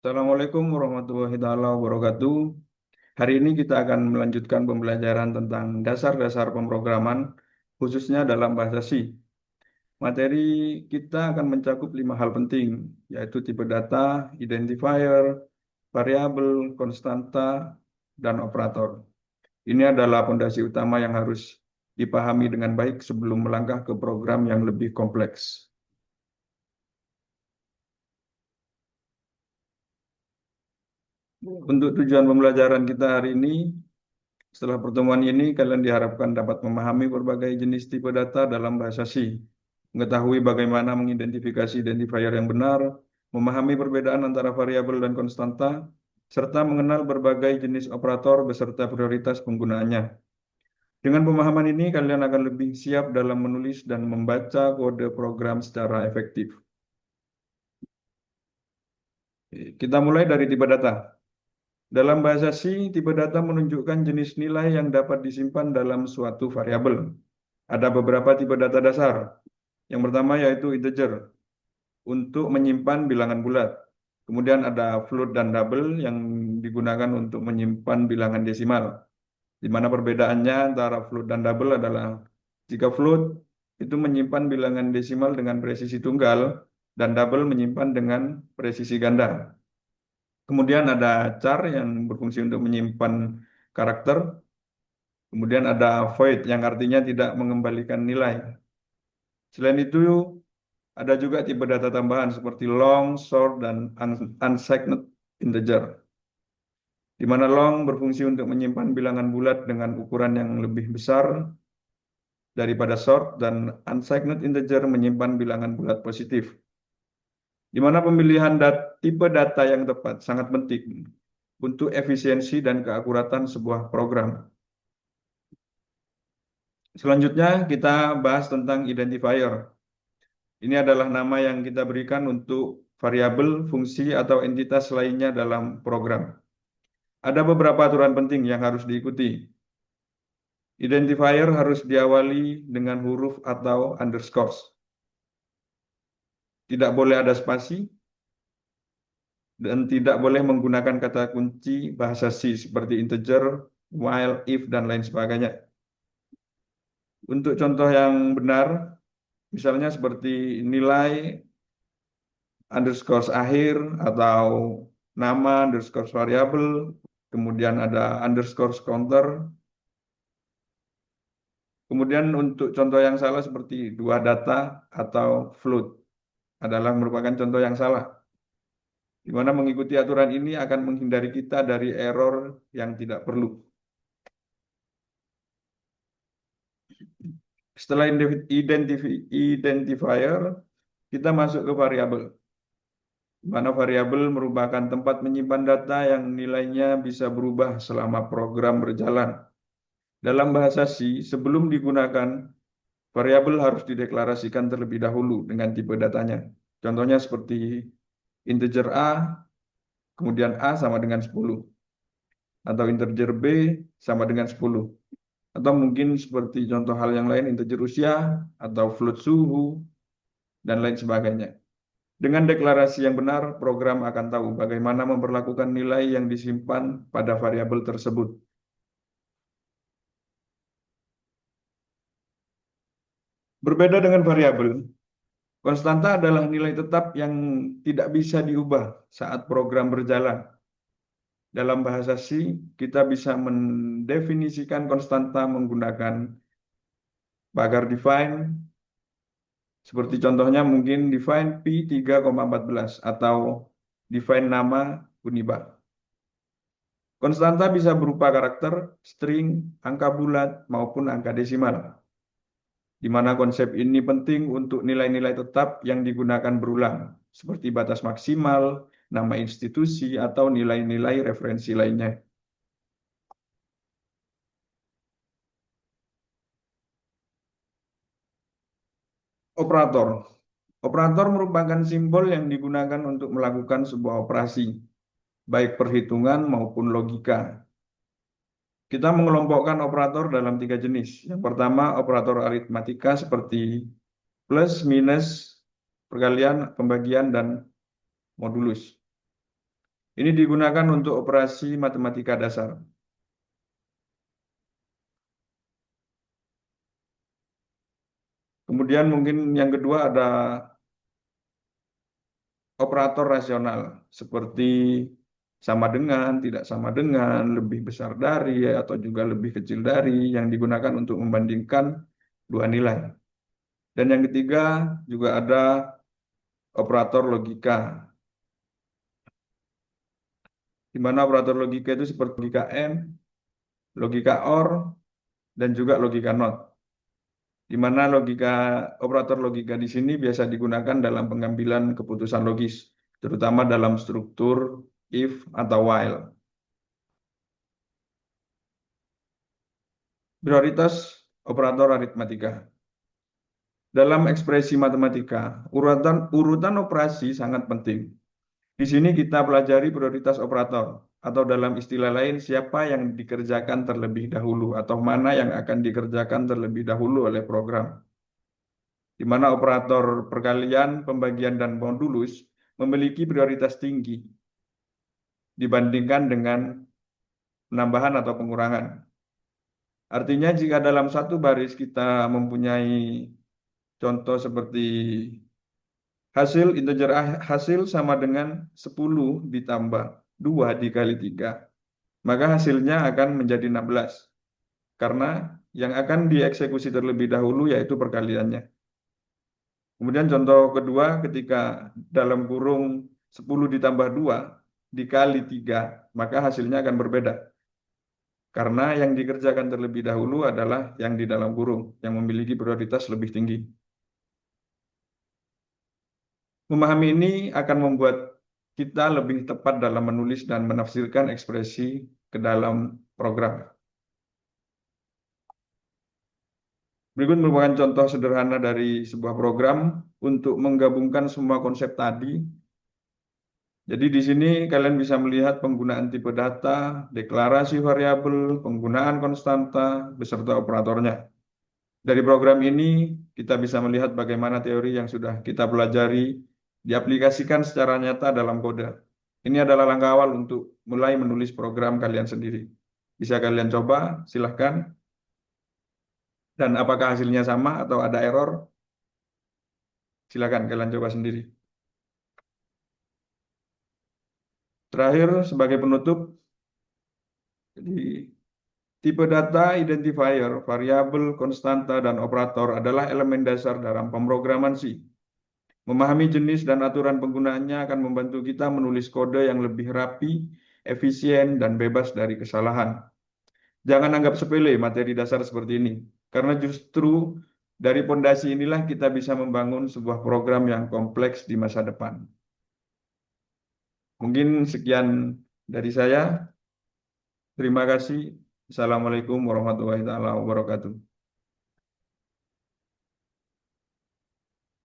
Assalamualaikum warahmatullahi taala wabarakatuh. Hari ini kita akan melanjutkan pembelajaran tentang dasar-dasar pemrograman, khususnya dalam bahasa C. Materi kita akan mencakup 5 hal penting, yaitu tipe data, identifier, variabel, konstanta, dan operator. Ini adalah fondasi utama yang harus dipahami dengan baik sebelum melangkah ke program yang lebih kompleks. Untuk tujuan pembelajaran kita hari ini, setelah pertemuan ini, kalian diharapkan dapat memahami berbagai jenis tipe data dalam bahasa C, mengetahui bagaimana mengidentifikasi identifier yang benar, memahami perbedaan antara variabel dan konstanta, serta mengenal berbagai jenis operator beserta prioritas penggunaannya. Dengan pemahaman ini, kalian akan lebih siap dalam menulis dan membaca kode program secara efektif. Kita mulai dari tipe data. Dalam bahasa C, tipe data menunjukkan jenis nilai yang dapat disimpan dalam suatu variabel. Ada beberapa tipe data dasar. Yang pertama yaitu integer, untuk menyimpan bilangan bulat. Kemudian ada float dan double yang digunakan untuk menyimpan bilangan desimal. Di mana perbedaannya antara float dan double adalah jika float itu menyimpan bilangan desimal dengan presisi tunggal dan double menyimpan dengan presisi ganda. Kemudian ada char yang berfungsi untuk menyimpan karakter. Kemudian ada void yang artinya tidak mengembalikan nilai. Selain itu, ada juga tipe data tambahan seperti long, short, dan unsigned integer. Di mana long berfungsi untuk menyimpan bilangan bulat dengan ukuran yang lebih besar daripada short, dan unsigned integer menyimpan bilangan bulat positif. Di mana pemilihan tipe data yang tepat sangat penting untuk efisiensi dan keakuratan sebuah program. Selanjutnya kita bahas tentang identifier. Ini adalah nama yang kita berikan untuk variabel, fungsi, atau entitas lainnya dalam program. Ada beberapa aturan penting yang harus diikuti. Identifier harus diawali dengan huruf atau underscores. Tidak boleh ada spasi, dan tidak boleh menggunakan kata kunci bahasa C seperti integer, while, if, dan lain sebagainya. Untuk contoh yang benar, misalnya seperti nilai underscore akhir atau nama underscore variabel, kemudian ada underscore counter. Kemudian untuk contoh yang salah seperti dua data atau float adalah merupakan contoh yang salah. Di mana mengikuti aturan ini akan menghindari kita dari error yang tidak perlu. Setelah identifier, kita masuk ke variabel. Di mana variabel merupakan tempat menyimpan data yang nilainya bisa berubah selama program berjalan. Dalam bahasa C, sebelum digunakan, variabel harus dideklarasikan terlebih dahulu dengan tipe datanya. Contohnya seperti integer A, kemudian A sama dengan 10. Atau integer B sama dengan 10. Atau mungkin seperti contoh hal yang lain, integer usia, atau float suhu, dan lain sebagainya. Dengan deklarasi yang benar, program akan tahu bagaimana memperlakukan nilai yang disimpan pada variabel tersebut. Berbeda dengan variabel, konstanta adalah nilai tetap yang tidak bisa diubah saat program berjalan. Dalam bahasa C, kita bisa mendefinisikan konstanta menggunakan pagar define, seperti contohnya mungkin define P3,14 atau define nama Uniba. Konstanta bisa berupa karakter, string, angka bulat, maupun angka desimal. Di mana konsep ini penting untuk nilai-nilai tetap yang digunakan berulang, seperti batas maksimal, nama institusi, atau nilai-nilai referensi lainnya. Operator. Operator merupakan simbol yang digunakan untuk melakukan sebuah operasi, baik perhitungan maupun logika. Kita mengelompokkan operator dalam 3 jenis. Yang pertama, operator aritmatika seperti plus, minus, perkalian, pembagian, dan modulus. Ini digunakan untuk operasi matematika dasar. Kemudian mungkin yang kedua ada operator rasional, seperti sama dengan, tidak sama dengan, lebih besar dari, atau juga lebih kecil dari, yang digunakan untuk membandingkan dua nilai. Dan yang ketiga juga ada operator logika, di mana operator logika itu seperti logika AND, logika OR, dan juga logika NOT. Di mana operator logika di sini biasa digunakan dalam pengambilan keputusan logis, terutama dalam struktur if atau while. Prioritas operator aritmatika. Dalam ekspresi matematika, urutan operasi sangat penting. Di sini kita pelajari prioritas operator, atau dalam istilah lain, siapa yang dikerjakan terlebih dahulu, atau mana yang akan dikerjakan terlebih dahulu oleh program. Di mana operator perkalian, pembagian, dan modulus memiliki prioritas tinggi dibandingkan dengan penambahan atau pengurangan. Artinya jika dalam satu baris kita mempunyai contoh seperti hasil sama dengan 10 ditambah 2 dikali 3, maka hasilnya akan menjadi 16. Karena yang akan dieksekusi terlebih dahulu yaitu perkaliannya. Kemudian contoh kedua, ketika dalam kurung 10 ditambah 2 dikali 3, maka hasilnya akan berbeda. Karena yang dikerjakan terlebih dahulu adalah yang di dalam kurung, yang memiliki prioritas lebih tinggi. Memahami ini akan membuat kita lebih tepat dalam menulis dan menafsirkan ekspresi ke dalam program. Berikut merupakan contoh sederhana dari sebuah program untuk menggabungkan semua konsep tadi. Jadi di sini kalian bisa melihat penggunaan tipe data, deklarasi variabel, penggunaan konstanta, beserta operatornya. Dari program ini kita bisa melihat bagaimana teori yang sudah kita pelajari diaplikasikan secara nyata dalam kode. Ini adalah langkah awal untuk mulai menulis program kalian sendiri. Bisa kalian coba, silahkan. Dan apakah hasilnya sama atau ada error? Silahkan kalian coba sendiri. Terakhir, sebagai penutup, jadi tipe data, identifier, variabel, konstanta, dan operator adalah elemen dasar dalam pemrograman C. Memahami jenis dan aturan penggunaannya akan membantu kita menulis kode yang lebih rapi, efisien, dan bebas dari kesalahan. Jangan anggap sepele materi dasar seperti ini, karena justru dari pondasi inilah kita bisa membangun sebuah program yang kompleks di masa depan. Mungkin sekian dari saya. Terima kasih. Assalamualaikum warahmatullahi wabarakatuh.